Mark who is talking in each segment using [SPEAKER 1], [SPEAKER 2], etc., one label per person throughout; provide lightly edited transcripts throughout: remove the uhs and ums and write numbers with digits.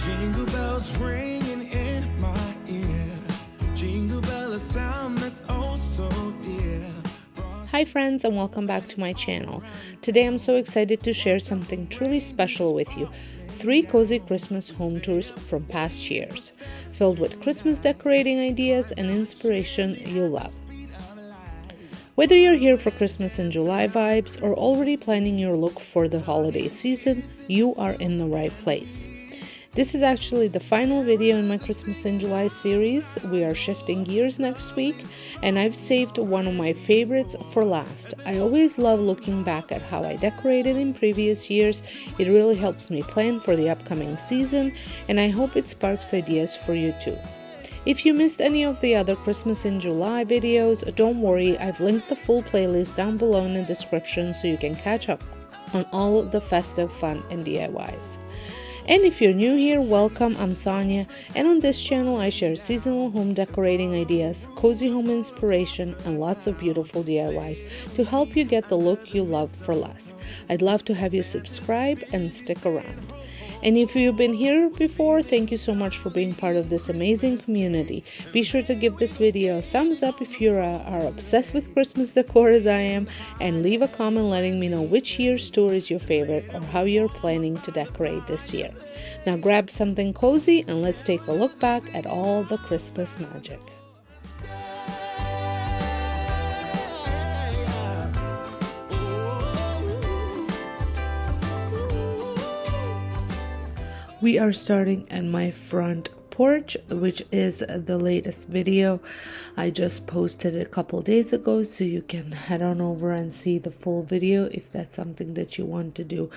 [SPEAKER 1] Jingle bells ringing in my ear. Jingle bell, a sound that's oh so dear.
[SPEAKER 2] Hi friends, and welcome back to my channel. Today I'm so excited to share something truly special with you. 3 cozy Christmas home tours from past years, filled with Christmas decorating ideas and inspiration you'll love. Whether you're here for Christmas in July vibes or already planning your look for the holiday season, you are in the right place. This is actually the final video in my Christmas in July series. We are shifting gears next week, and I've saved one of my favorites for last. I always love looking back at how I decorated in previous years. It really helps me plan for the upcoming season, and I hope it sparks ideas for you too. If you missed any of the other Christmas in July videos, don't worry, I've linked the full playlist down below in the description so you can catch up on all the festive fun and DIYs. And if you're new here, welcome, I'm Sonia, and on this channel I share seasonal home decorating ideas, cozy home inspiration, and lots of beautiful DIYs to help you get the look you love for less. I'd love to have you subscribe and stick around. And if you've been here before, thank you so much for being part of this amazing community. Be sure to give this video a thumbs up if you are obsessed with Christmas decor as I am, and leave a comment letting me know which year's tour is your favorite or how you're planning to decorate this year. Now grab something cozy and let's take a look back at all the Christmas magic. We are starting at my front porch, which is the latest video. I just posted it a couple days ago, so you can head on over and see the full video if that's something that you want to do.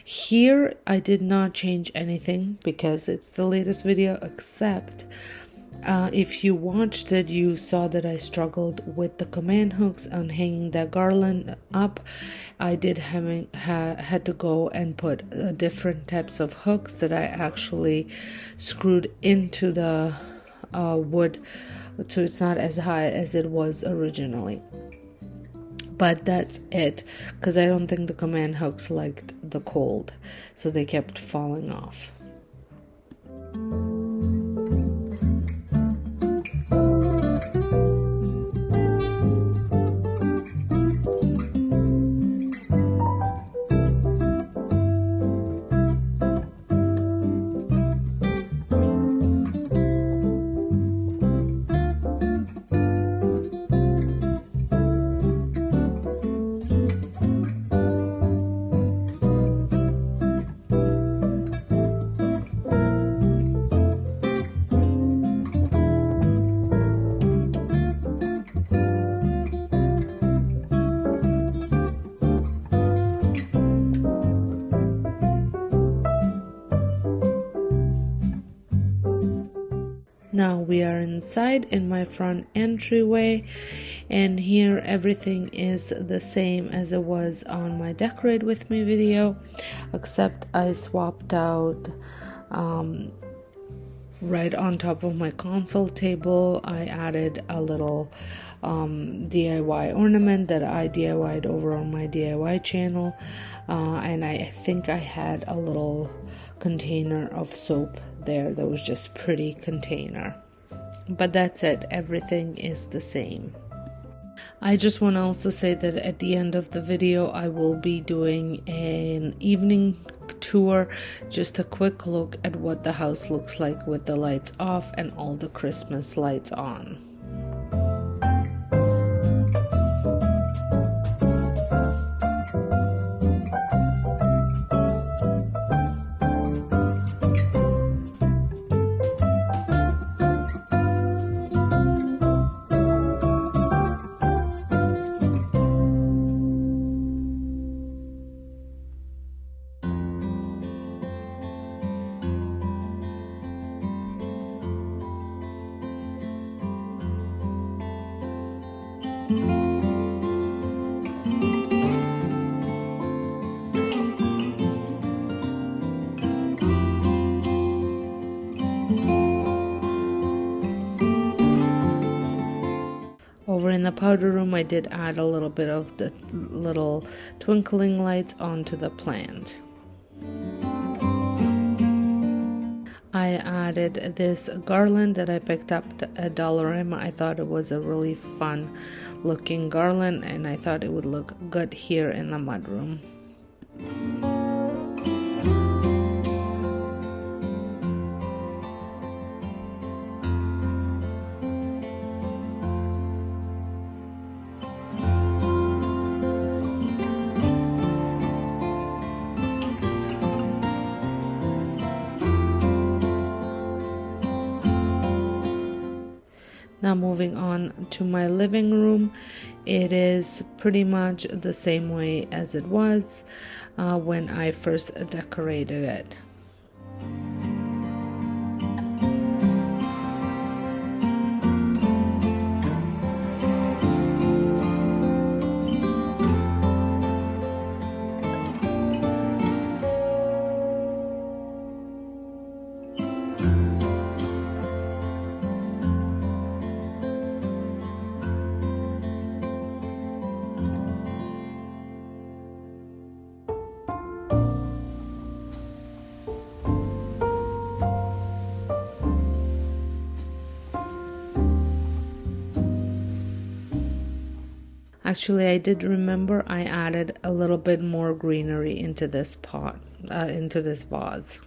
[SPEAKER 2] Here, I did not change anything because it's the latest video, except if you watched it, you saw that I struggled with the command hooks on hanging that garland up. I did had to go and put different types of hooks that I actually screwed into the wood, so it's not as high as it was originally. But that's it, because I don't think the command hooks liked the cold, so they kept falling off. Now we are inside in my front entryway, and here everything is the same as it was on my Decorate With Me video, except I swapped out right on top of my console table. I added a little DIY ornament that I DIY'd over on my DIY channel, and I think I had a little container of soap there that was just pretty container, but that's it, everything is the same. I just want to also say that at the end of the video I will be doing an evening tour, just a quick look at what the house looks like with the lights off and all the Christmas lights on. Over in the powder room, I did add a little bit of the little twinkling lights onto the plant. I added this garland that I picked up at Dollarama. I thought it was a really fun looking garland, and I thought it would look good here in the mudroom. Now moving on to my living room, it is pretty much the same way as it was when I first decorated it. Actually, I did remember I added a little bit more greenery into this pot, into this vase.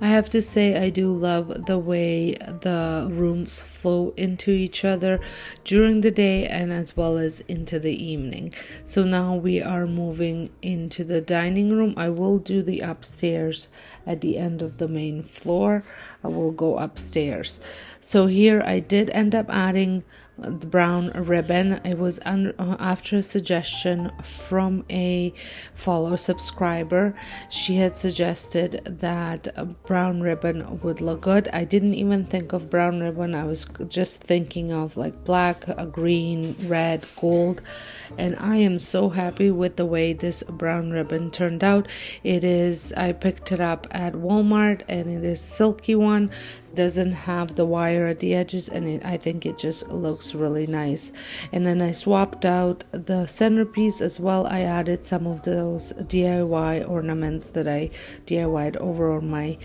[SPEAKER 2] I have to say I do love the way the rooms flow into each other during the day and as well as into the evening. So now we are moving into the dining room. I will do the upstairs at the end of the main floor. I will go upstairs. So here I did end up adding the brown ribbon. It was after a suggestion from a follower subscriber. She had suggested that a brown ribbon would look good. I didn't even think of brown ribbon. I was just thinking of like black, green, red, gold, and I am so happy with the way this brown ribbon turned out. I picked it up at Walmart, and it is silky one, doesn't have the wire at the edges, and I think it just looks really nice. And then I swapped out the centerpiece as well. I added some of those DIY ornaments that I DIY'd over on my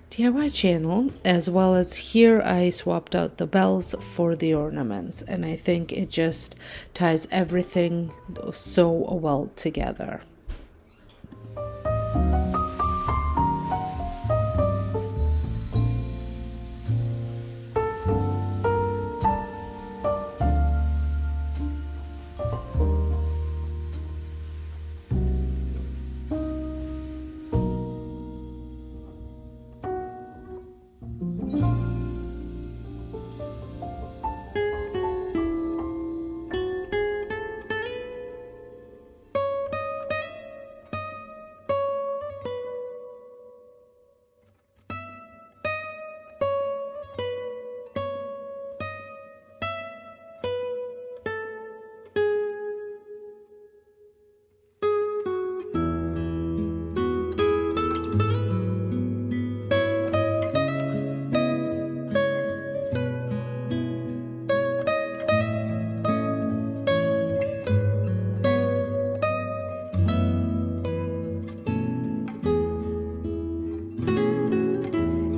[SPEAKER 2] DIY channel, as well as here I swapped out the bells for the ornaments, and I think it just ties everything so well together.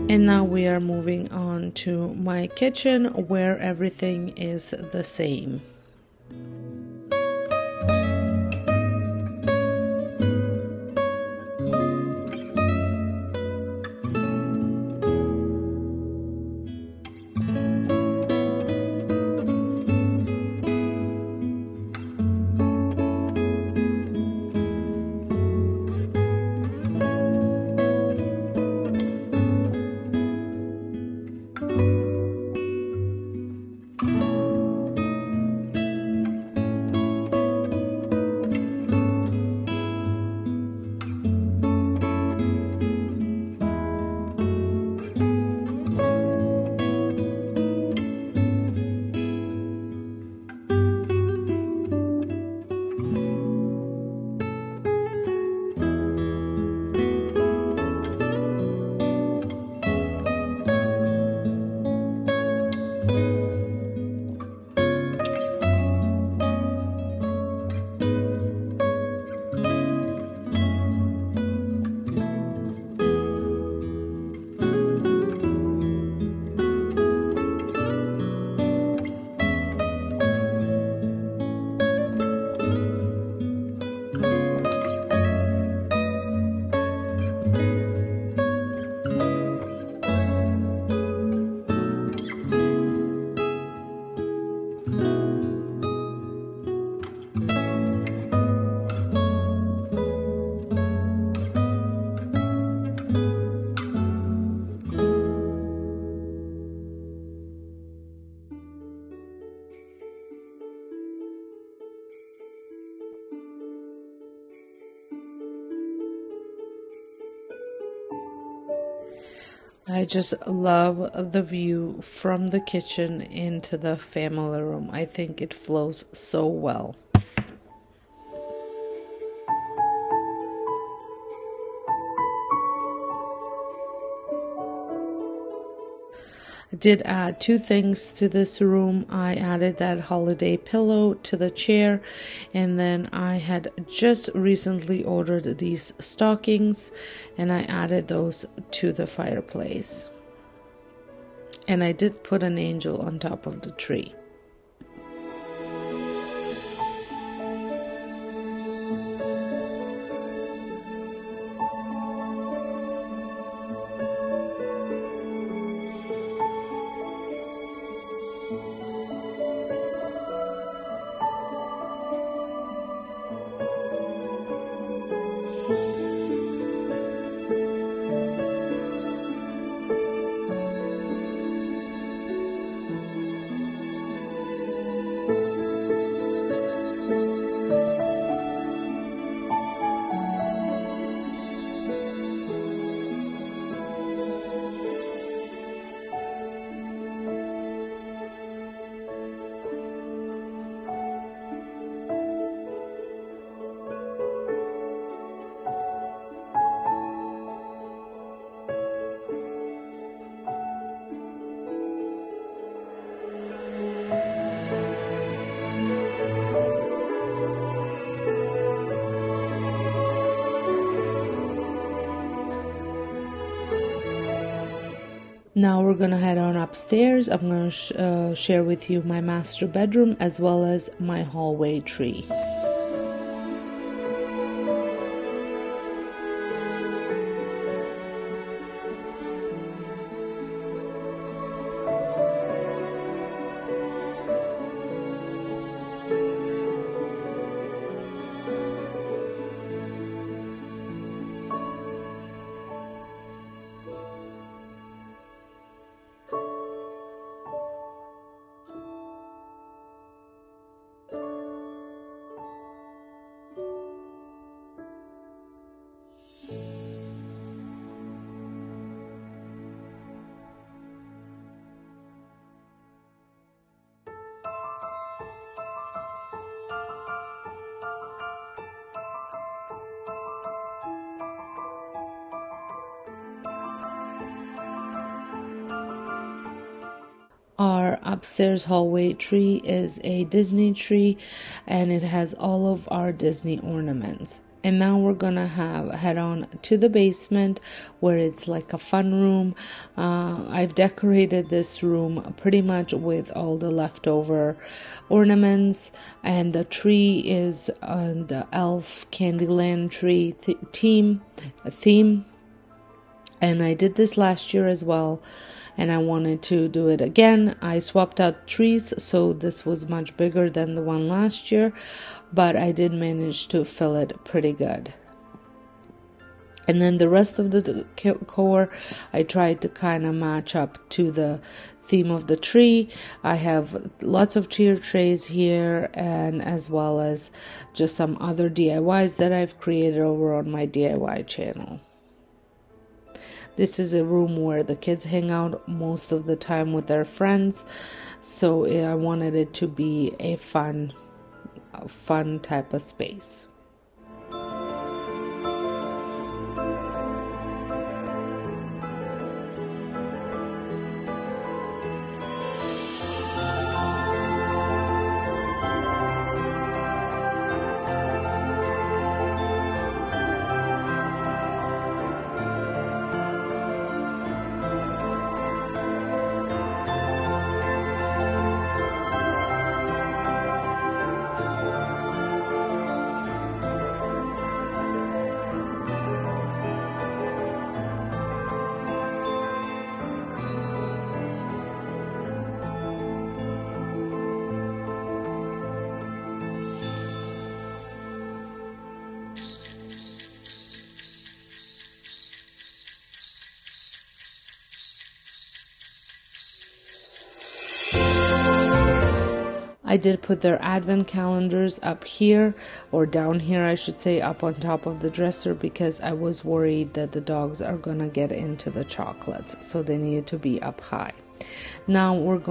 [SPEAKER 2] And now we are moving on to my kitchen, where everything is the same. I just love the view from the kitchen into the family room. I think it flows so well. I did add two things to this room. I added that holiday pillow to the chair, and then I had just recently ordered these stockings and I added those to the fireplace. And I did put an angel on top of the tree. Now we're gonna head on upstairs. I'm gonna share with you my master bedroom as well as my hallway tree. Our upstairs hallway tree is a Disney tree and it has all of our Disney ornaments. And now we're gonna head on to the basement where it's like a fun room. I've decorated this room pretty much with all the leftover ornaments, and the tree is on the elf Candyland tree theme. And I did this last year as well, and I wanted to do it again. I swapped out trees, so this was much bigger than the one last year, but I did manage to fill it pretty good. And then the rest of the decor, I tried to kind of match up to the theme of the tree. I have lots of tier trays here, and as well as just some other DIYs that I've created over on my DIY channel. This is a room where the kids hang out most of the time with their friends, so I wanted it to be a fun type of space. I did put their advent calendars up here, or down here I should say, up on top of the dresser, because I was worried that the dogs are gonna get into the chocolates, so they needed to be up high. Now I'm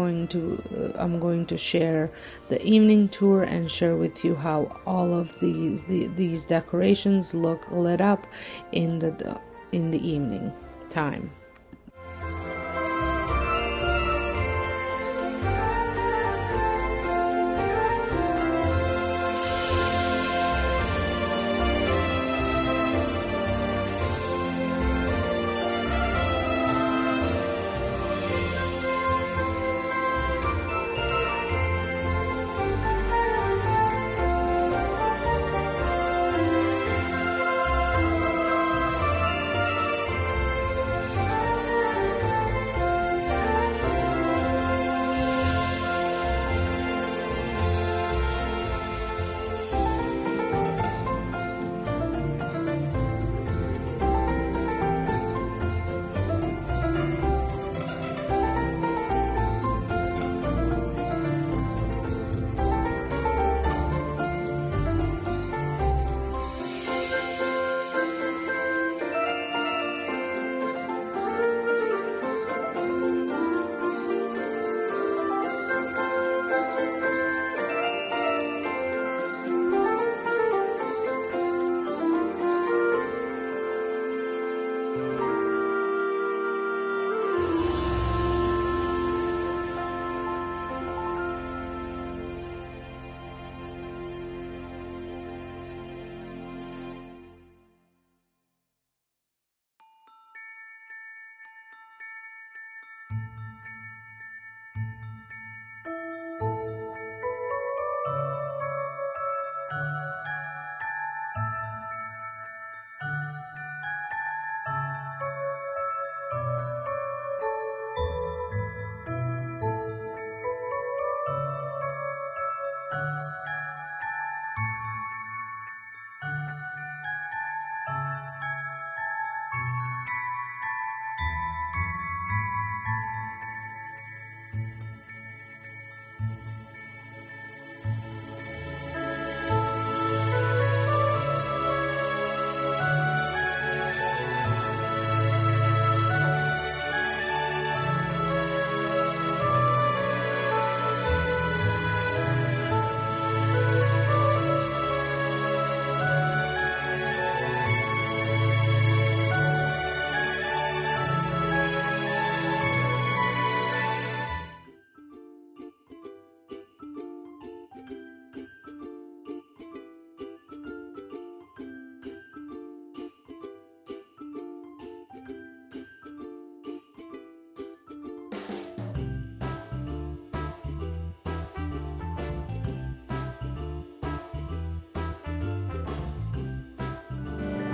[SPEAKER 2] going to share the evening tour and share with you how all of these decorations look lit up in the evening time.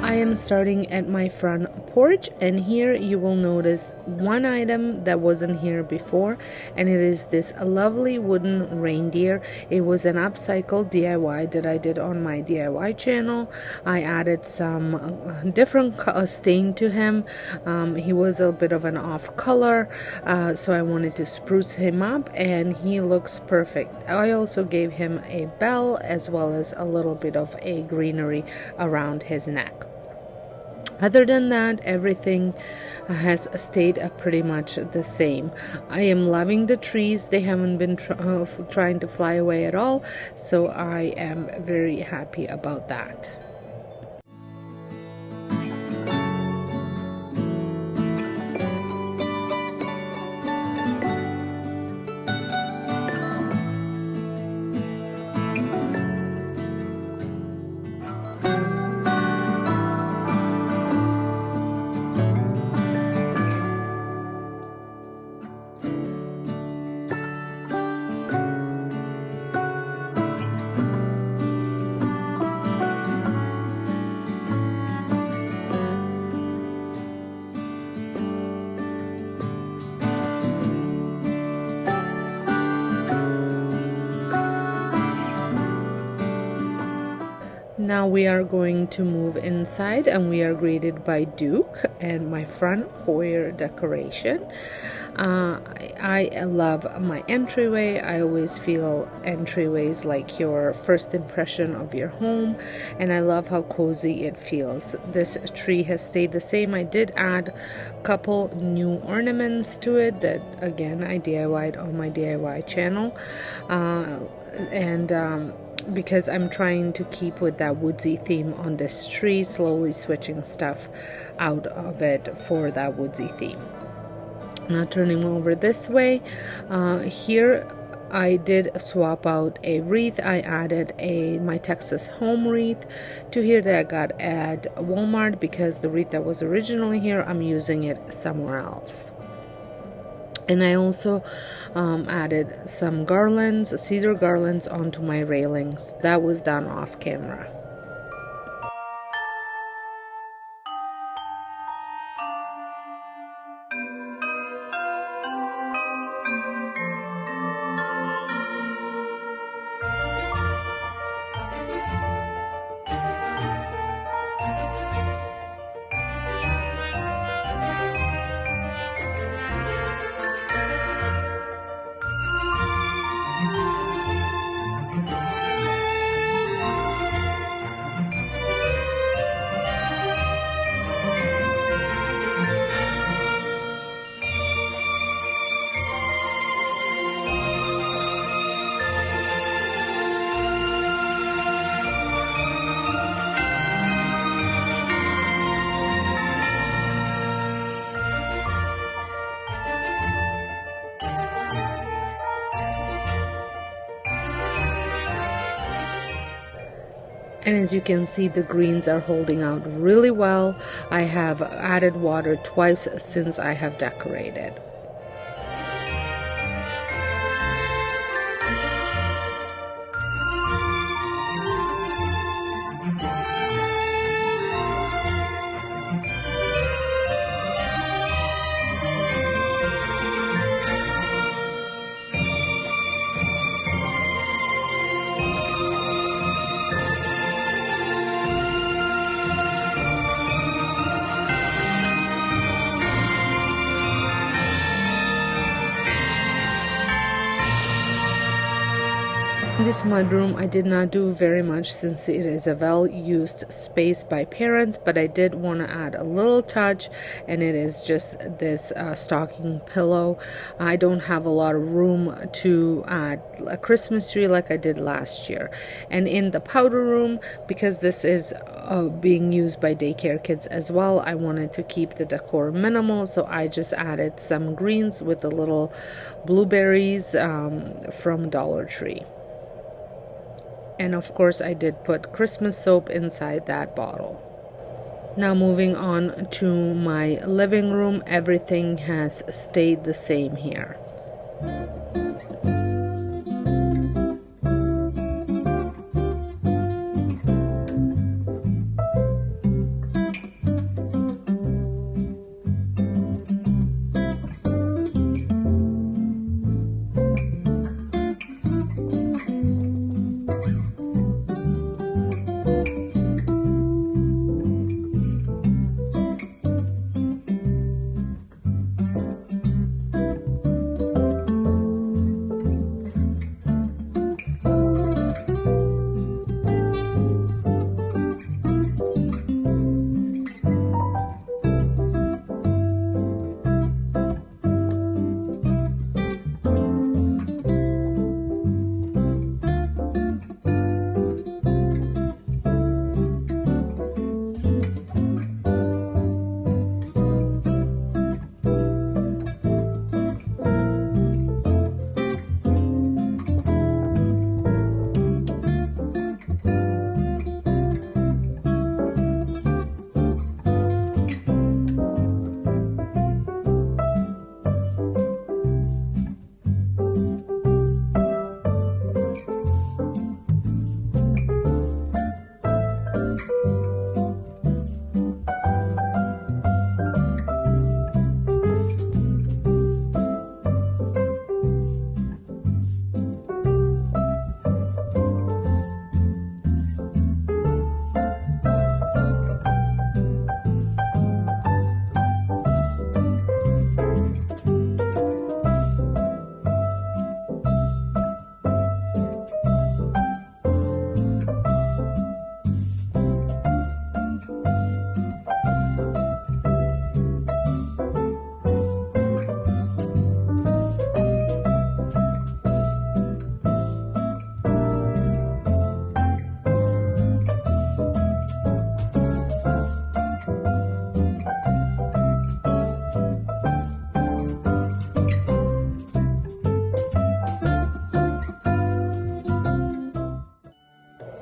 [SPEAKER 2] I am starting at my front porch, and here you will notice one item that wasn't here before, and it is this lovely wooden reindeer. It was an upcycled DIY that I did on my DIY channel. I added some different stain to him. He was a bit of an off color, so I wanted to spruce him up, and he looks perfect. I also gave him a bell as well as a little bit of a greenery around his neck. Other than that, everything has stayed pretty much the same. I am loving the trees. They haven't been trying to fly away at all, so I am very happy about that. Now we are going to move inside, and we are greeted by Duke and my front foyer decoration. I love my entryway. I always feel entryways like your first impression of your home, and I love how cozy it feels. This tree has stayed the same. I did add a couple new ornaments to it that, again, I DIY'd on my DIY channel. Because I'm trying to keep with that woodsy theme on this tree, slowly switching stuff out of it for that woodsy theme. Now turning over this way, here I did swap out a wreath. I added my Texas home wreath to here that I got at Walmart, because the wreath that was originally here, I'm using it somewhere else. And I also added some garlands, cedar garlands, onto my railings. That was done off camera. And as you can see, the greens are holding out really well. I have added water twice since I have decorated. This mudroom I did not do very much since it is a well-used space by parents, but I did want to add a little touch, and it is just this stocking pillow. I don't have a lot of room to add a Christmas tree like I did last year. And in the powder room, because this is being used by daycare kids as well, I wanted to keep the decor minimal, so I just added some greens with the little blueberries from Dollar Tree. And of course, I did put Christmas soap inside that bottle. Now moving on to my living room, everything has stayed the same here.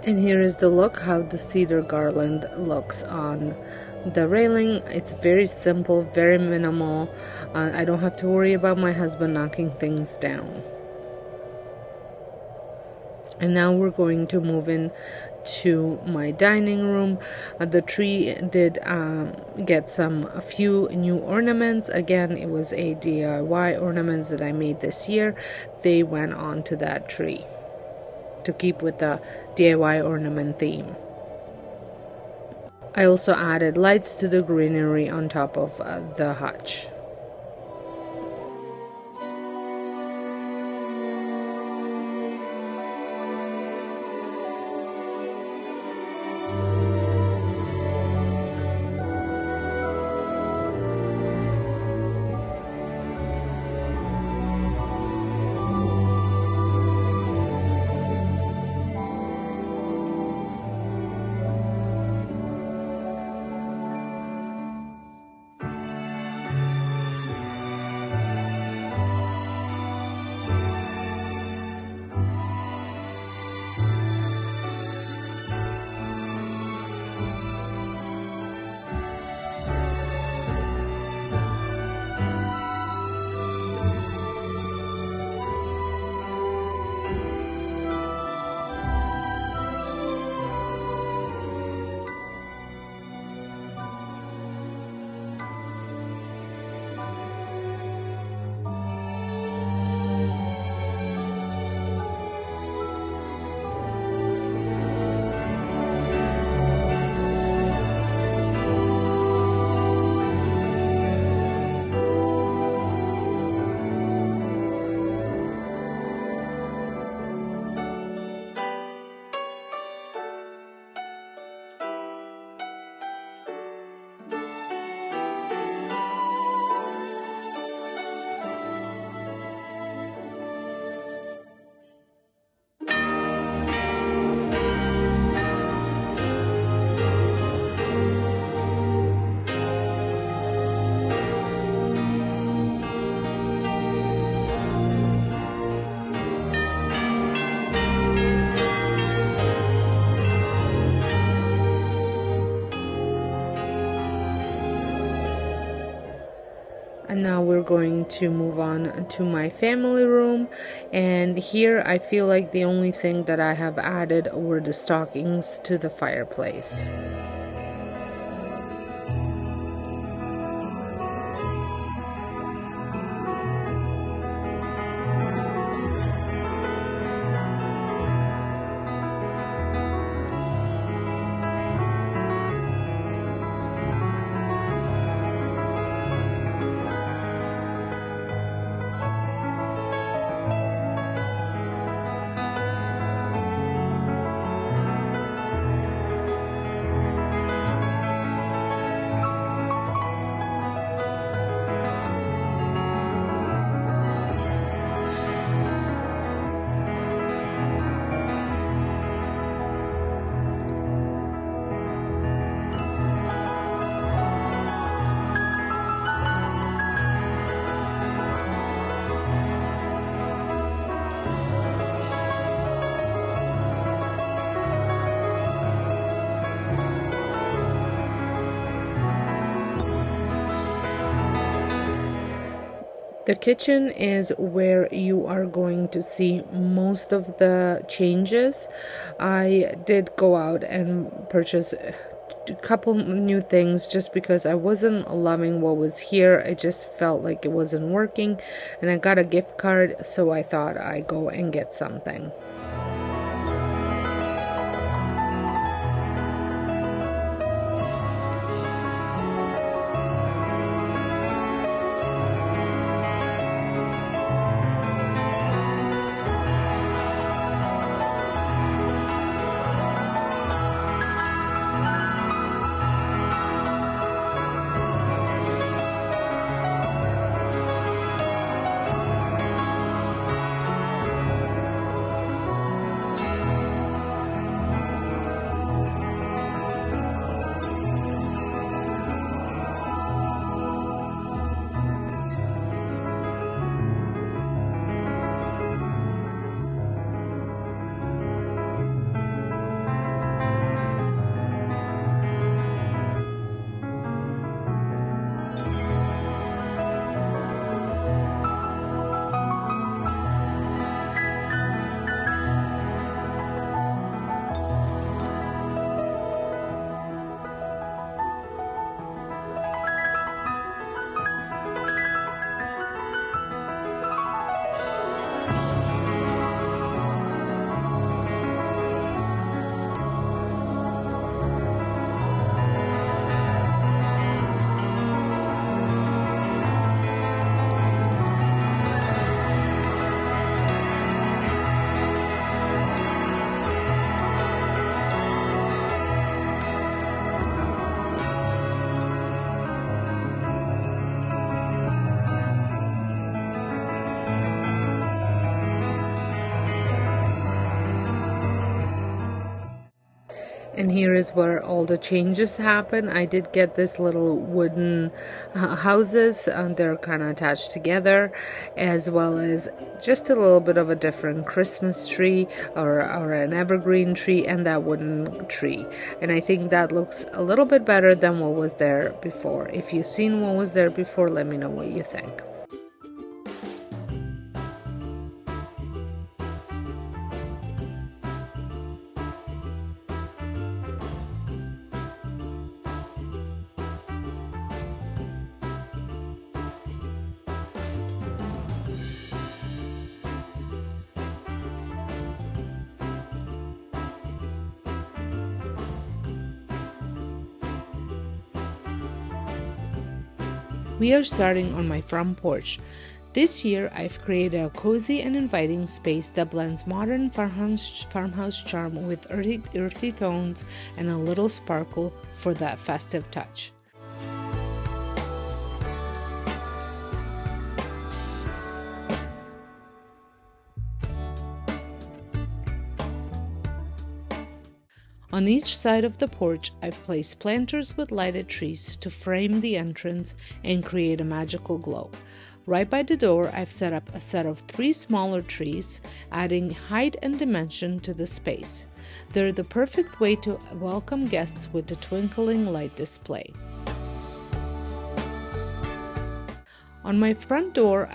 [SPEAKER 2] And here is the look how the cedar garland looks on the railing. It's very simple, very minimal. I don't have to worry about my husband knocking things down. And now we're going to move in to my dining room. The tree did get a few new ornaments. Again, it was a DIY ornaments that I made this year. They went on to that tree to keep with the DIY ornament theme. I also added lights to the greenery on top of the hutch. And now we're going to move on to my family room, and here I feel like the only thing that I have added were the stockings to the fireplace. The kitchen is where you are going to see most of the changes. I did go out and purchase a couple new things just because I wasn't loving what was here. I just felt like it wasn't working, and I got a gift card, so I thought I'd go and get something. And here is where all the changes happen. I did get this little wooden houses, they're kind of attached together, as well as just a little bit of a different Christmas tree or an evergreen tree and that wooden tree. And I think that looks a little bit better than what was there before. If you've seen what was there before, let me know what you think. We are starting on my front porch. This year, I've created a cozy and inviting space that blends modern farmhouse charm with earthy tones and a little sparkle for that festive touch. On each side of the porch, I've placed planters with lighted trees to frame the entrance and create a magical glow. Right by the door, I've set up a set of 3 smaller trees, adding height and dimension to the space. They're the perfect way to welcome guests with the twinkling light display. On my front door,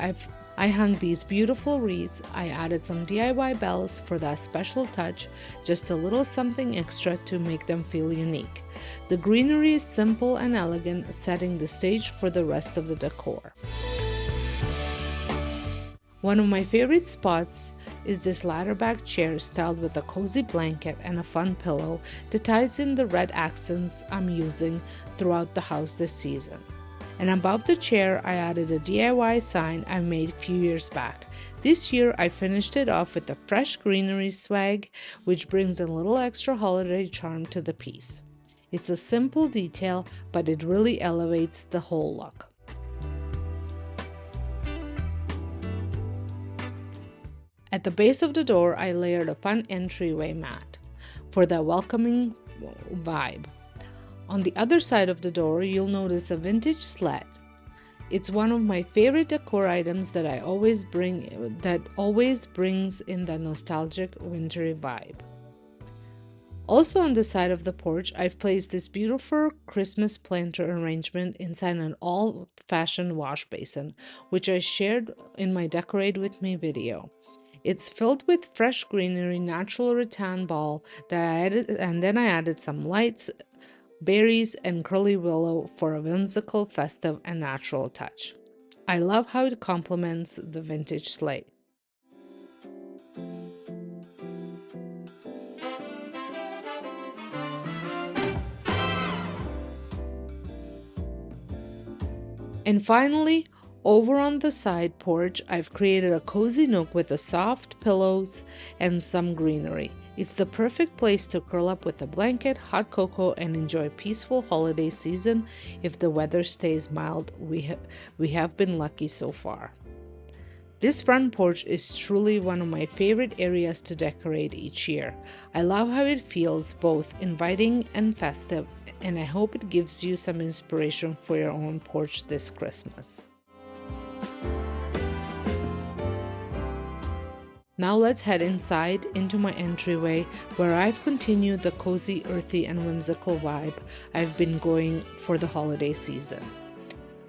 [SPEAKER 2] I hung these beautiful wreaths. I added some DIY bells for that special touch, just a little something extra to make them feel unique. The greenery is simple and elegant, setting the stage for the rest of the decor. One of my favorite spots is this ladder-back chair styled with a cozy blanket and a fun pillow that ties in the red accents I'm using throughout the house this season. And above the chair, I added a DIY sign I made a few years back. This year, I finished it off with the fresh greenery swag, which brings a little extra holiday charm to the piece. It's a simple detail, but it really elevates the whole look. At the base of the door, I layered a fun entryway mat for that welcoming vibe. On the other side of the door, you'll notice a vintage sled. It's one of my favorite decor items that always brings in that nostalgic wintry vibe. Also on the side of the porch, I've placed this beautiful Christmas planter arrangement inside an old-fashioned wash basin, which I shared in my Decorate With Me video. It's filled with fresh greenery, natural rattan ball that I added, and then I added some lights, berries, and curly willow for a whimsical, festive, and natural touch. I love how it complements the vintage slate. And finally, over on the side porch, I've created a cozy nook with soft pillows and some greenery. It's the perfect place to curl up with a blanket, hot cocoa, and enjoy a peaceful holiday season if the weather stays mild. We have been lucky so far. This front porch is truly one of my favorite areas to decorate each year. I love how it feels both inviting and festive, and I hope it gives you some inspiration for your own porch this Christmas. Now let's head inside into my entryway, where I've continued the cozy, earthy, and whimsical vibe I've been going for the holiday season.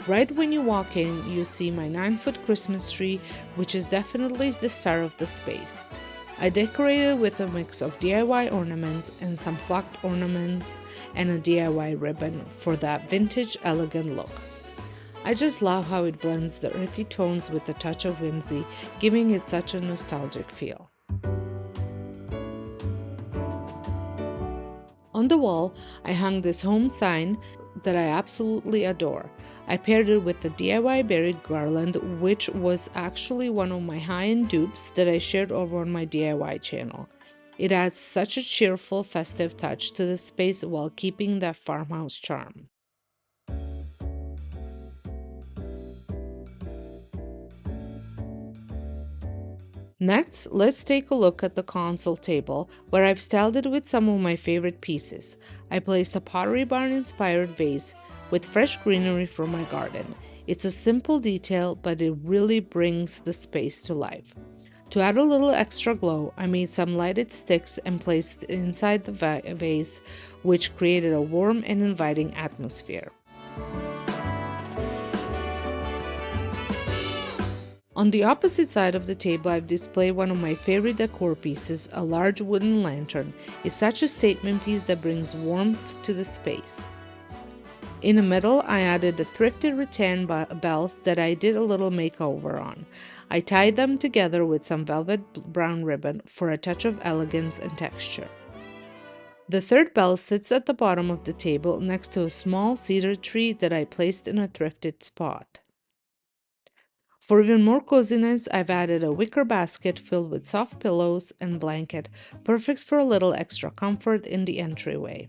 [SPEAKER 2] Right when you walk in, you see my 9-foot Christmas tree, which is definitely the star of the space. I decorated with a mix of DIY ornaments and some flocked ornaments and a DIY ribbon for that vintage, elegant look. I just love how it blends the earthy tones with a touch of whimsy, giving it such a nostalgic feel. On the wall, I hung this home sign that I absolutely adore. I paired it with a DIY berry garland, which was actually one of my high-end dupes that I shared over on my DIY channel. It adds such a cheerful, festive touch to the space while keeping that farmhouse charm. Next, let's take a look at the console table, where I've styled it with some of my favorite pieces. I placed a Pottery Barn inspired vase with fresh greenery from my garden. It's a simple detail, but it really brings the space to life. To add a little extra glow, I made some lighted sticks and placed it inside the vase, which created a warm and inviting atmosphere. On the opposite side of the table, I've displayed one of my favorite decor pieces, a large wooden lantern. It's such a statement piece that brings warmth to the space. In the middle, I added the thrifted rattan bells that I did a little makeover on. I tied them together with some velvet brown ribbon for a touch of elegance and texture. The third bell sits at the bottom of the table next to a small cedar tree that I placed in a thrifted spot. For even more coziness, I've added a wicker basket filled with soft pillows and blanket, perfect for a little extra comfort in the entryway.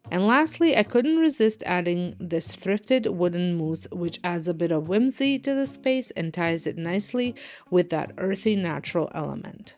[SPEAKER 2] And lastly, I couldn't resist adding this thrifted wooden mousse, which adds a bit of whimsy to the space and ties it nicely with that earthy natural element.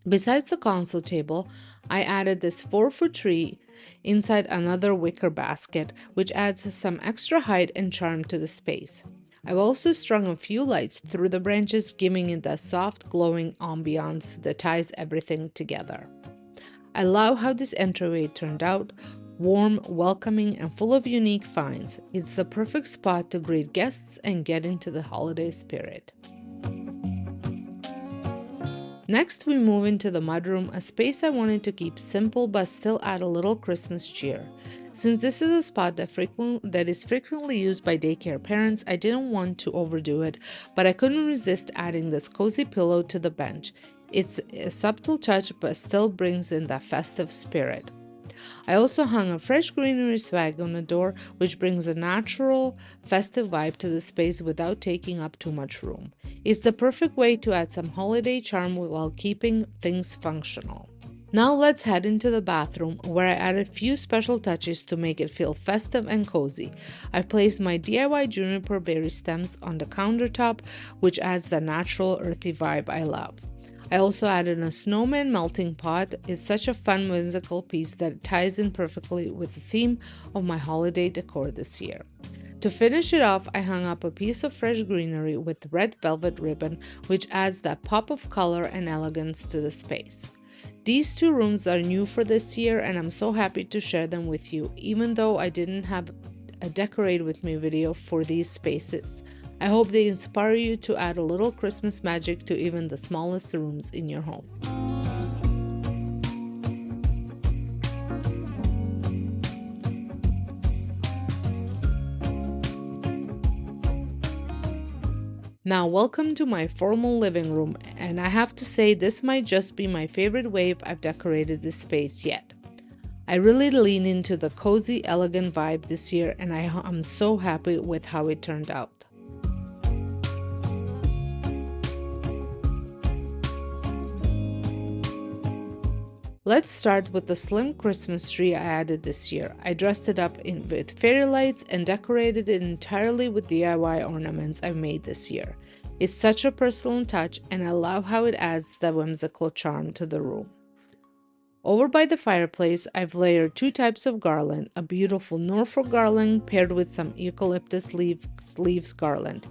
[SPEAKER 2] Besides the console table, I added this 4-foot tree inside another wicker basket, which adds some extra height and charm to the space. I've also strung a few lights through the branches, giving it the soft, glowing ambiance that ties everything together. I love how this entryway turned out, warm, welcoming, and full of unique finds. It's the perfect spot to greet guests and get into the holiday spirit. Next, we move into the mudroom, a space I wanted to keep simple but still add a little Christmas cheer. Since this is a spot that is frequently used by daycare parents, I didn't want to overdo it, but I couldn't resist adding this cozy pillow to the bench. It's a subtle touch but still brings in that festive spirit. I also hung a fresh greenery swag on the door, which brings a natural, festive vibe to the space without taking up too much room. It's the perfect way to add some holiday charm while keeping things functional. Now let's head into the bathroom, where I added a few special touches to make it feel festive and cozy. I placed my DIY juniper berry stems on the countertop, which adds the natural, earthy vibe I love. I also added a snowman melting pot. It's such a fun whimsical piece that ties in perfectly with the theme of my holiday decor this year. To finish it off, I hung up a piece of fresh greenery with red velvet ribbon, which adds that pop of color and elegance to the space. These two rooms are new for this year, and I'm so happy to share them with you, even though I didn't have a decorate with me video for these spaces. I hope they inspire you to add a little Christmas magic to even the smallest rooms in your home. Now, welcome to my formal living room, and I have to say this might just be my favorite way I've decorated this space yet. I really lean into the cozy, elegant vibe this year, and I'm so happy with how it turned out. Let's start with the slim Christmas tree I added this year. I dressed it up with fairy lights and decorated it entirely with DIY ornaments I made this year. It's such a personal touch, and I love how it adds the whimsical charm to the room. Over by the fireplace, I've layered two types of garland, a beautiful Norfolk garland paired with some eucalyptus leaves garland.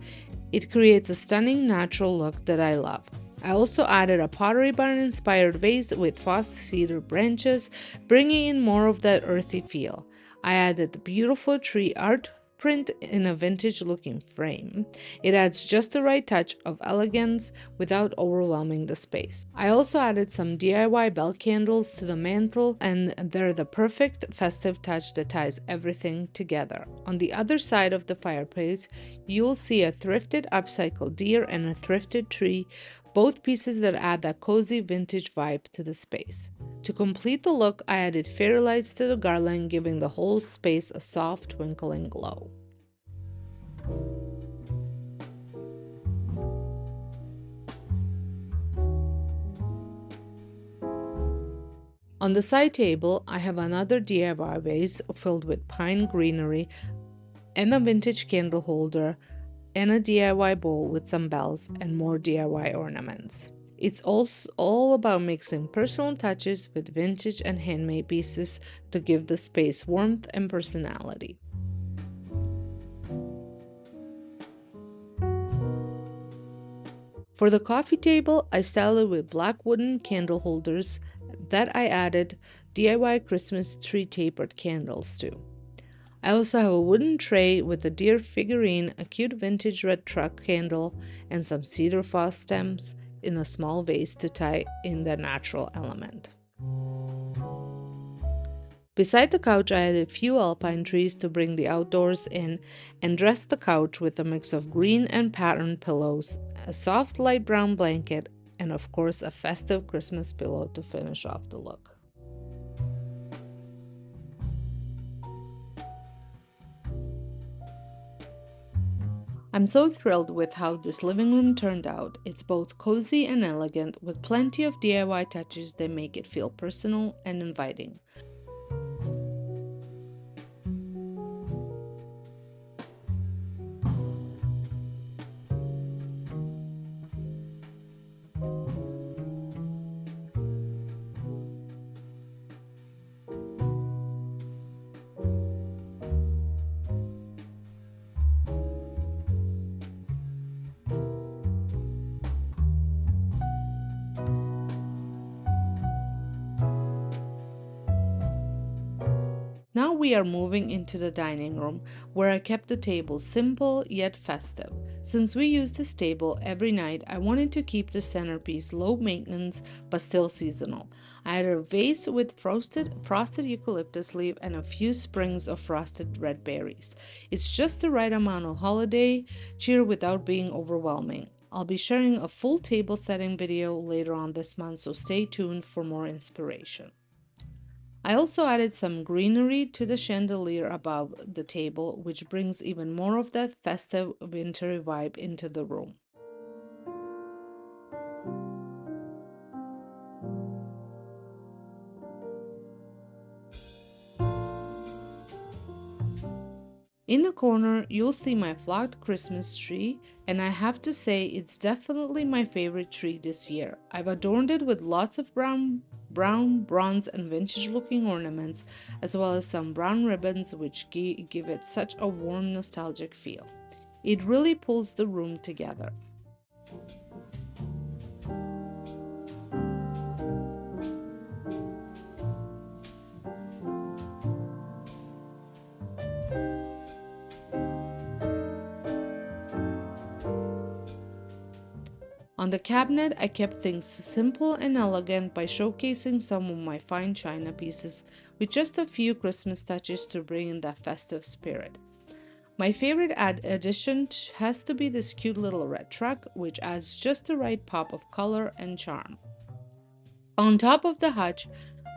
[SPEAKER 2] It creates a stunning natural look that I love. I also added a Pottery Barn inspired vase with false cedar branches, bringing in more of that earthy feel. I added the beautiful tree art print in a vintage looking frame. It adds just the right touch of elegance without overwhelming the space. I also added some DIY bell candles to the mantle, and they're the perfect festive touch that ties everything together. On the other side of the fireplace, you'll see a thrifted upcycled deer and a thrifted tree, both pieces that add that cozy vintage vibe to the space. To complete the look, I added fairy lights to the garland, giving the whole space a soft, twinkling glow. On the side table, I have another DIY vase filled with pine greenery and a vintage candle holder and a DIY bowl with some bells and more DIY ornaments. It's also all about mixing personal touches with vintage and handmade pieces to give the space warmth and personality. For the coffee table, I styled it with black wooden candle holders that I added DIY Christmas tree tapered candles to. I also have a wooden tray with a deer figurine, a cute vintage red truck candle, and some cedar frost stems in a small vase to tie in the natural element. Beside the couch, I added a few alpine trees to bring the outdoors in and dressed the couch with a mix of green and patterned pillows, a soft light brown blanket, and of course a festive Christmas pillow to finish off the look. I'm so thrilled with how this living room turned out. It's both cozy and elegant, with plenty of DIY touches that make it feel personal and inviting. Now we are moving into the dining room, where I kept the table simple yet festive. Since we use this table every night, I wanted to keep the centerpiece low maintenance but still seasonal. I added a vase with frosted eucalyptus leaf and a few sprigs of frosted red berries. It's just the right amount of holiday cheer without being overwhelming. I'll be sharing a full table setting video later on this month, so stay tuned for more inspiration. I also added some greenery to the chandelier above the table, which brings even more of that festive wintry vibe into the room. In the corner, you'll see my flocked Christmas tree, and I have to say it's definitely my favorite tree this year. I've adorned it with lots of brown, bronze, and vintage-looking ornaments, as well as some brown ribbons which give it such a warm, nostalgic feel. It really pulls the room together. On the cabinet, I kept things simple and elegant by showcasing some of my fine china pieces with just a few Christmas touches to bring in that festive spirit. My favorite addition has to be this cute little red truck, which adds just the right pop of color and charm. On top of the hutch,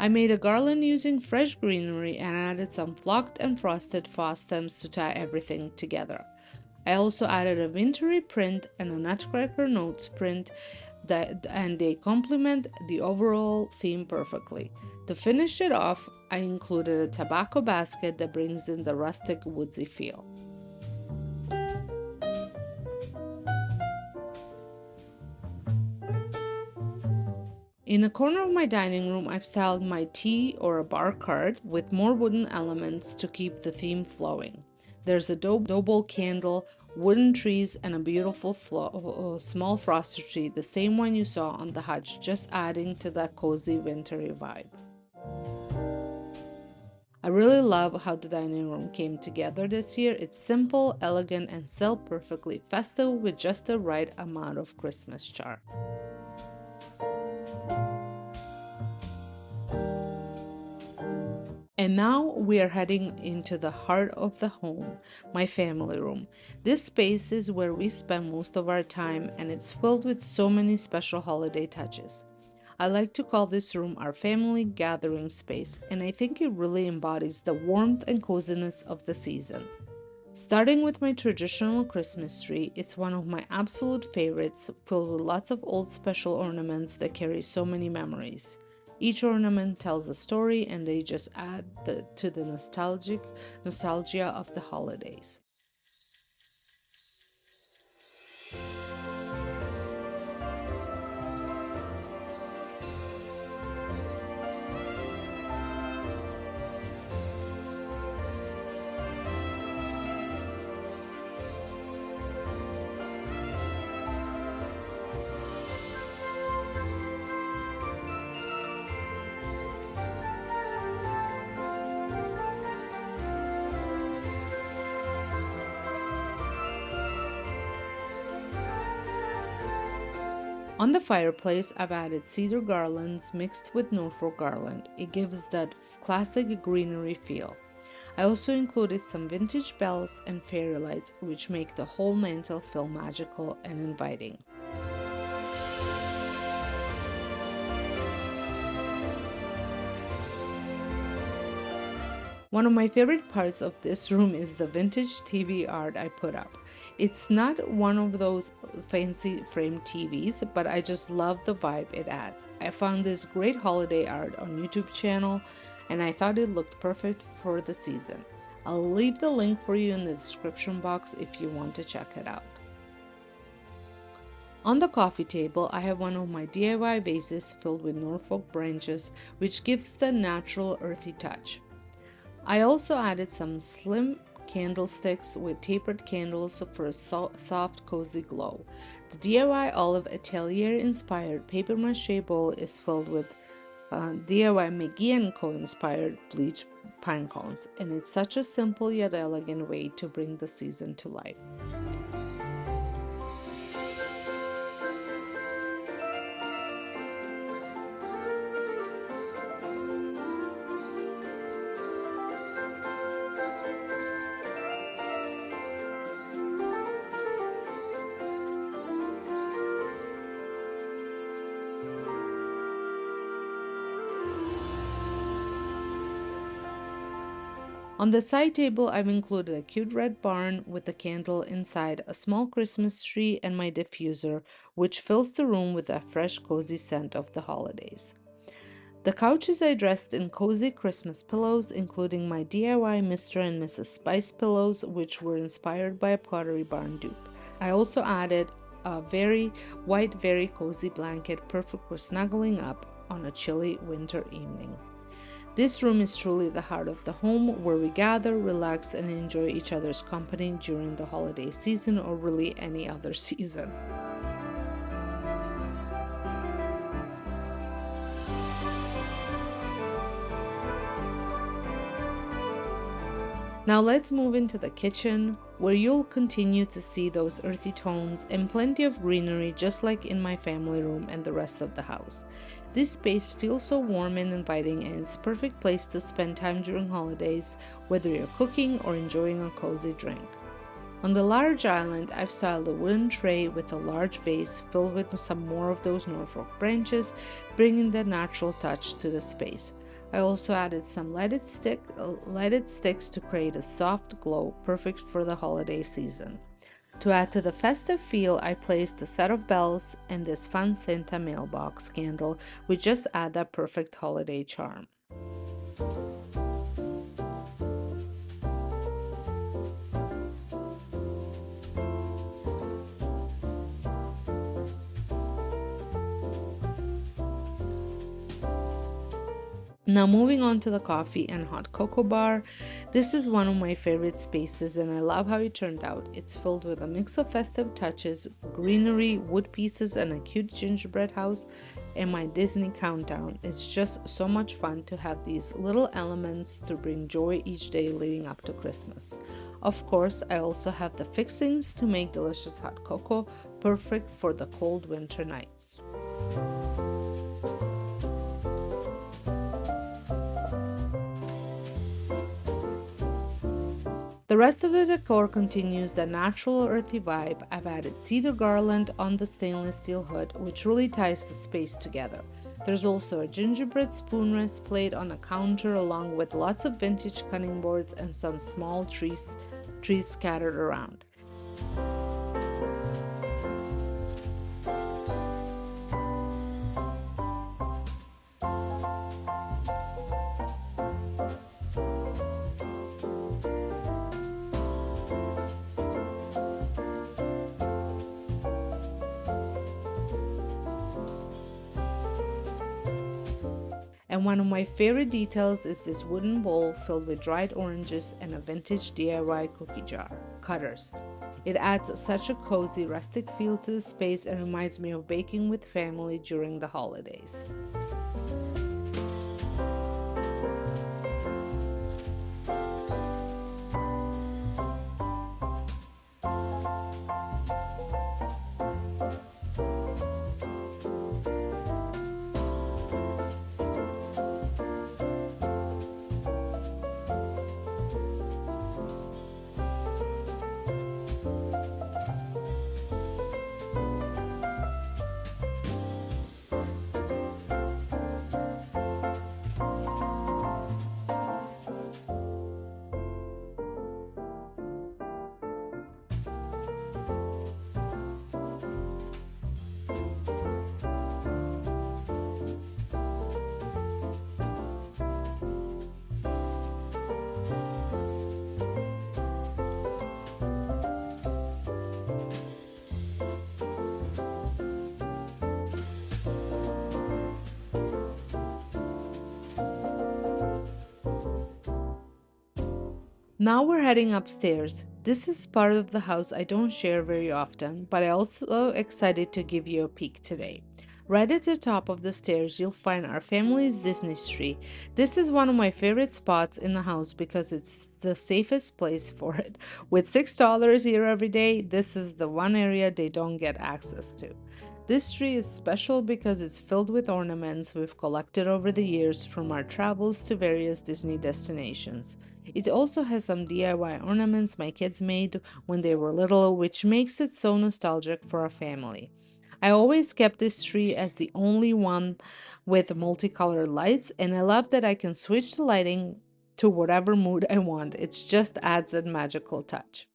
[SPEAKER 2] I made a garland using fresh greenery and added some flocked and frosted frost stems to tie everything together. I also added a wintry print and a Nutcracker Notes print, and they complement the overall theme perfectly. To finish it off, I included a tobacco basket that brings in the rustic woodsy feel. In the corner of my dining room, I've styled my tea or a bar cart with more wooden elements to keep the theme flowing. There's a dough bowl candle, wooden trees, and a beautiful small frosted tree, the same one you saw on the hutch, just adding to that cozy wintry vibe. I really love how the dining room came together this year. It's simple, elegant, and still perfectly festive with just the right amount of Christmas charm. And now we are heading into the heart of the home, my family room. This space is where we spend most of our time, and it's filled with so many special holiday touches. I like to call this room our family gathering space, and I think it really embodies the warmth and coziness of the season. Starting with my traditional Christmas tree, it's one of my absolute favorites, filled with lots of old special ornaments that carry so many memories. Each ornament tells a story, and they just add to the nostalgia of the holidays. On the fireplace, I've added cedar garlands mixed with Norfolk garland. It gives that classic greenery feel. I also included some vintage bells and fairy lights, which make the whole mantel feel magical and inviting. One of my favorite parts of this room is the vintage TV art I put up. It's not one of those fancy framed TVs, but I just love the vibe it adds. I found this great holiday art on YouTube channel, and I thought it looked perfect for the season. I'll leave the link for you in the description box if you want to check it out. On the coffee table, I have one of my DIY vases filled with Norfolk branches, which gives the natural earthy touch. I also added some slim candlesticks with tapered candles for a soft, cozy glow. The DIY Olive Atelier inspired paper mache bowl is filled with DIY McGee & Co. inspired bleached pine cones, and it's such a simple yet elegant way to bring the season to life. On the side table, I've included a cute red barn with a candle inside, a small Christmas tree, and my diffuser, which fills the room with a fresh, cozy scent of the holidays. The couches I dressed in cozy Christmas pillows, including my DIY Mr. and Mrs. Spice pillows, which were inspired by a Pottery Barn dupe. I also added a very cozy blanket, perfect for snuggling up on a chilly winter evening. This room is truly the heart of the home, where we gather, relax, and enjoy each other's company during the holiday season, or really any other season. Now let's move into the kitchen, where you'll continue to see those earthy tones and plenty of greenery, just like in my family room and the rest of the house. This space feels so warm and inviting, and it's a perfect place to spend time during holidays, whether you're cooking or enjoying a cozy drink. On the large island, I've styled a wooden tray with a large vase filled with some more of those Norfolk branches, bringing the natural touch to the space. I also added some lighted sticks to create a soft glow, perfect for the holiday season. To add to the festive feel, I placed a set of bells and this fun Santa mailbox candle, which just add that perfect holiday charm. Now moving on to the coffee and hot cocoa bar. This is one of my favorite spaces, and I love how it turned out. It's filled with a mix of festive touches, greenery, wood pieces, and a cute gingerbread house, and my Disney countdown. It's just so much fun to have these little elements to bring joy each day leading up to Christmas. Of course, I also have the fixings to make delicious hot cocoa, perfect for the cold winter nights. The rest of the decor continues the natural earthy vibe. I've added cedar garland on the stainless steel hood, which really ties the space together. There's also a gingerbread spoon rest plate on a counter, along with lots of vintage cutting boards and some small trees scattered around. And one of my favorite details is this wooden bowl filled with dried oranges and a vintage DIY cookie jar cutters. It adds such a cozy, rustic feel to the space and reminds me of baking with family during the holidays. Now we're heading upstairs. This is part of the house I don't share very often, but I also excited to give you a peek today. Right at the top of the stairs, you'll find our family's Disney tree. This is one of my favorite spots in the house because it's the safest place for it. With $6 here every day, this is the one area they don't get access to. This tree is special because it's filled with ornaments we've collected over the years from our travels to various Disney destinations. It also has some DIY ornaments my kids made when they were little, which makes it so nostalgic for our family. I always kept this tree as the only one with multicolored lights, and I love that I can switch the lighting to whatever mood I want. It just adds that magical touch.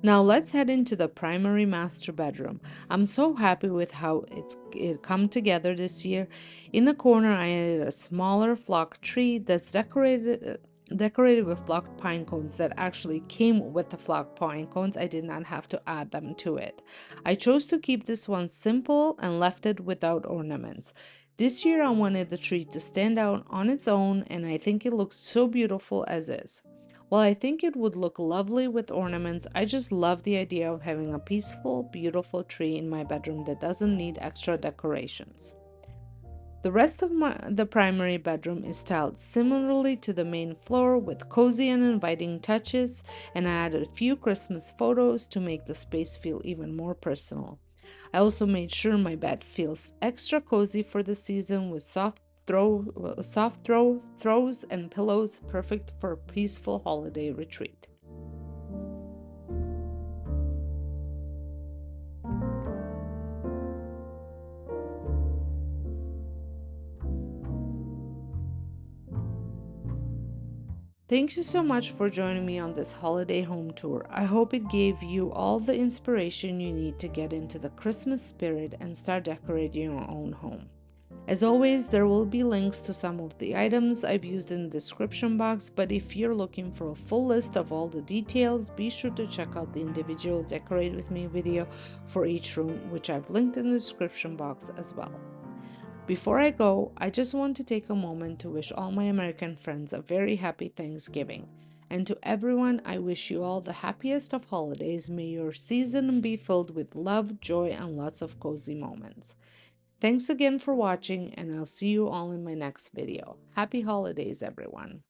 [SPEAKER 2] Now let's head into the primary master bedroom. I'm so happy with how it come together this year. In the corner, I added a smaller flock tree that's decorated with flocked pine cones that actually came with the flocked pine cones. I did not have to add them to it. I chose to keep this one simple and left it without ornaments. This year I wanted the tree to stand out on its own, and I think it looks so beautiful as is. While I think it would look lovely with ornaments, I just love the idea of having a peaceful, beautiful tree in my bedroom that doesn't need extra decorations. The rest of the primary bedroom is styled similarly to the main floor with cozy and inviting touches, and I added a few Christmas photos to make the space feel even more personal. I also made sure my bed feels extra cozy for the season with throws and pillows perfect for a peaceful holiday retreat. Thank you so much for joining me on this holiday home tour. I hope it gave you all the inspiration you need to get into the Christmas spirit and start decorating your own home. As always, there will be links to some of the items I've used in the description box, but if you're looking for a full list of all the details, be sure to check out the individual Decorate With Me video for each room, which I've linked in the description box as well. Before I go, I just want to take a moment to wish all my American friends a very happy Thanksgiving. And to everyone, I wish you all the happiest of holidays. May your season be filled with love, joy, and lots of cozy moments. Thanks again for watching, and I'll see you all in my next video. Happy holidays, everyone.